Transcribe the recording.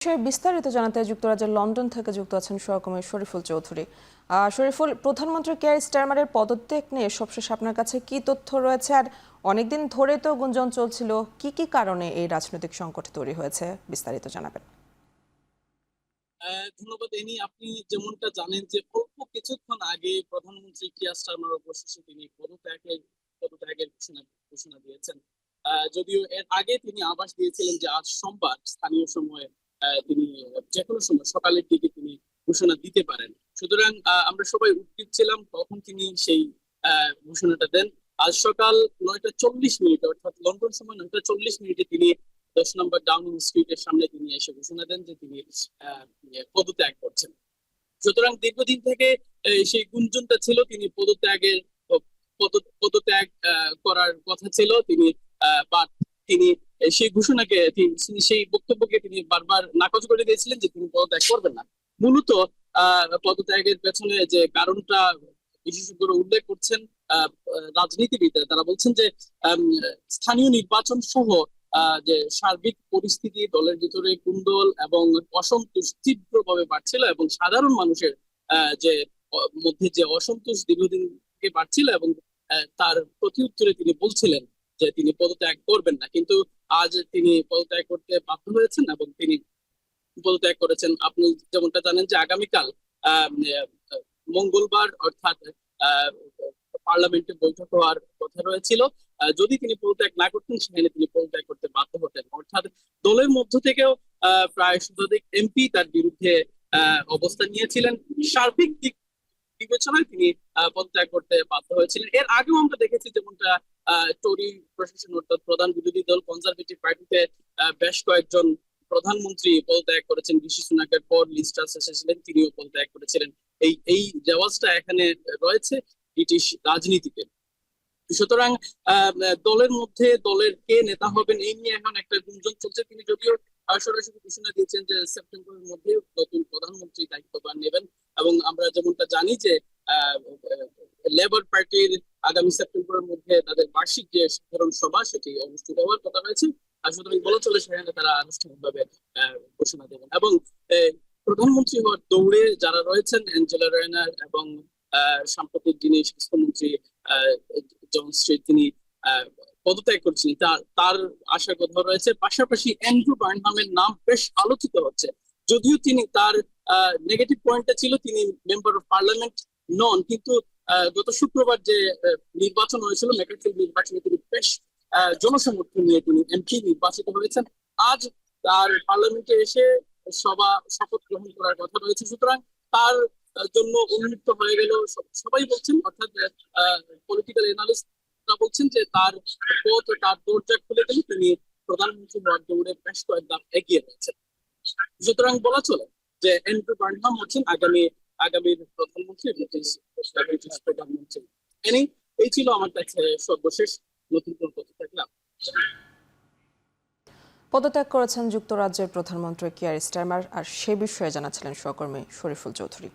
বিষয়ে বিস্তারিত জানাতে যুক্তরাজ্যের লন্ডন থেকে যুক্ত আছেন সহকর্মী শরীফুল চৌধুরী। শরীফুল, প্রধানমন্ত্রী কেয়ার স্টারমারের পদত্যাগ নিয়ে সবশেষ আপনার কাছে কি তথ্য রয়েছে, আর অনেকদিন ধরে তো গুঞ্জন চলছিল, কি কি কারণে এই রাজনৈতিক সংকট তৈরি হয়েছে, বিস্তারিত জানাবেন। ধন্যবাদ এনি। আপনি যেমনটা জানেন যে অল্প কিছুক্ষণ আগে প্রধানমন্ত্রী কিয়ার স্টারমার অবশেষে তিনি পদত্যাগের ঘোষণা দিয়েছেন। যদিও এর আগে তিনি আভাস দিয়েছিলেন যে আজ সোমবার স্থানীয় সময়ে তিনি যেকোনো সময় সকালের দিকে তিনি ঘোষণা দিতে পারেন। সুতরাং আমরা সবাই উদ্গ্রীব ছিলাম কখন তিনি সেই ঘোষণাটা দেন। আজ সকাল 9:40 অর্থাৎ লন্ডন সময় 9:40 তিনি 10 নম্বর ডাউনিং স্ট্রিটের সামনে তিনি এসে ঘোষণা দেন যে তিনি পদত্যাগ করছেন। সুতরাং দীর্ঘদিন থেকে সেই গুঞ্জনটা ছিল তিনি পদত্যাগ করার কথা ছিল তিনি, বা তিনি সেই ঘোষণাকে তিনি সেই বক্তব্যকে তিনি বারবার নাকচ করে দিয়েছিলেন যে তিনি পদত্যাগ করবেন না। মূলত পদত্যাগের পেছনে যে কারণটা বিশেষজ্ঞরা উল্লেখ করছেন, রাজনীতিবিদরা তারা বলছেন যে স্থানীয় নির্বাচন সহ যে সার্বিক পরিস্থিতি, দলের ভিতরে কুন্দল এবং অসন্তোষ তীব্রভাবে বাড়ছিল এবং সাধারণ মানুষের যে মধ্যে যে অসন্তোষ দীর্ঘদিন থেকে বাড়ছিল এবং তার প্রতি উত্তরে তিনি বলছিলেন যে তিনি পদত্যাগ করবেন না, কিন্তু আজ তিনি পদত্যাগ করতে বাধ্য হয়েছেন এবং তিনি পদত্যাগ করেছেন। আপনি যেমনটা জানেন যে আগামীকাল আহ মঙ্গলবার অর্থাৎ আহ পার্লামেন্টে বৈঠক হওয়ার কথা রয়েছিল। যদি তিনি পদত্যাগ না করতেন সেখানে তিনি পদত্যাগ করতে বাধ্য হতেন, অর্থাৎ দলের মধ্য থেকেও প্রায় শতাধিক এমপি তার বিরুদ্ধে অবস্থান নিয়েছিলেন। সার্বিক দিক বিবেচনায় তিনি পদত্যাগ করতে বাধ্য হয়েছিলেন। এর আগেও আমরা দেখেছি যেমনটা টরি প্রশাসন অর্থাৎ প্রধান বিরোধী দল কনজারভেটিভ পার্টিতে বেশ কয়েকজন প্রধানমন্ত্রী পদত্যাগ করেছেন। ঋষি সুনাকের পর লিজ ট্রাস এসেছিলেন, তিনিও পদত্যাগ করেছিলেন। এই রেওয়াজটা এখানে রয়েছে ব্রিটিশ রাজনীতিতে। সুতরাং দলের মধ্যে দলের কে নেতা হবেন এই নিয়ে এখন একটা গুঞ্জন চলছে। তিনি যদিও সরাসরি ঘোষণা দিয়েছেন যে সেপ্টেম্বরের মধ্যে নতুন প্রধানমন্ত্রী দায়িত্বভার নেবেন, এবং আমরা যেমনটা জানি যে লেবার পার্টির আগামী সেপ্টেম্বরের মধ্যে তাদের বার্ষিক যে সাধারণ সভা সেটি অনুষ্ঠিত হওয়ার কথা রয়েছে। আর সুতরাং বলা চলে সেখানে তারা আনুষ্ঠানিকভাবে ঘোষণা দেবেন। এবং প্রধানমন্ত্রী হওয়ার দৌড়ে যারা রয়েছেন অ্যাঞ্জেলা রেয়নার এবং সাম্প্রতিক যিনি স্বাস্থ্যমন্ত্রী জন স্ট্রিট তিনি পদত্যাগ করছেন, তার আশার কথা রয়েছে। পাশাপাশি অ্যান্ড্রু বার্নহামের নাম বেশ আলোচিত হচ্ছে। যদিও তিনি তার নেগেটিভ পয়েন্টটা ছিল তিনি মেম্বার অফ পার্লামেন্ট নন, কিন্তু গত শুক্রবার যে নির্বাচন হয়েছিল মেকারথিল নির্বাচনে তিনি বেশ জনসমর্থন নিয়ে তিনি এমপি নির্বাচিত হয়েছেন। আজ তার পার্লামেন্টে এসে শপথ গ্রহণ করার কথা রয়েছে। সুতরাং তার জন্য উন্মুক্ত হয়ে গেল সবাই বলছেন, অর্থাৎ পলিটিক্যাল এনালিস্ট বলছেন যে তার পথ তার দরজা খুলে গেলে তিনি প্রধানমন্ত্রী হওয়ার দৌড়ে বেশ কয়েক ধাপ এগিয়ে রয়েছেন। সুতরাং বলা চলে যে অ্যান্ড্রু বার্নহাম হচ্ছেন আগামীর প্রধানমন্ত্রী, প্রধানমন্ত্রী। এই ছিল আমার কাছে সর্বশেষ নতুন কোন তথ্য থাকলে। পদত্যাগ করেছেন যুক্তরাজ্যের প্রধানমন্ত্রী কিয়ার স্টারমার, আর সে বিষয়ে জানাচ্ছিলেন সহকর্মী শরীফুল চৌধুরী।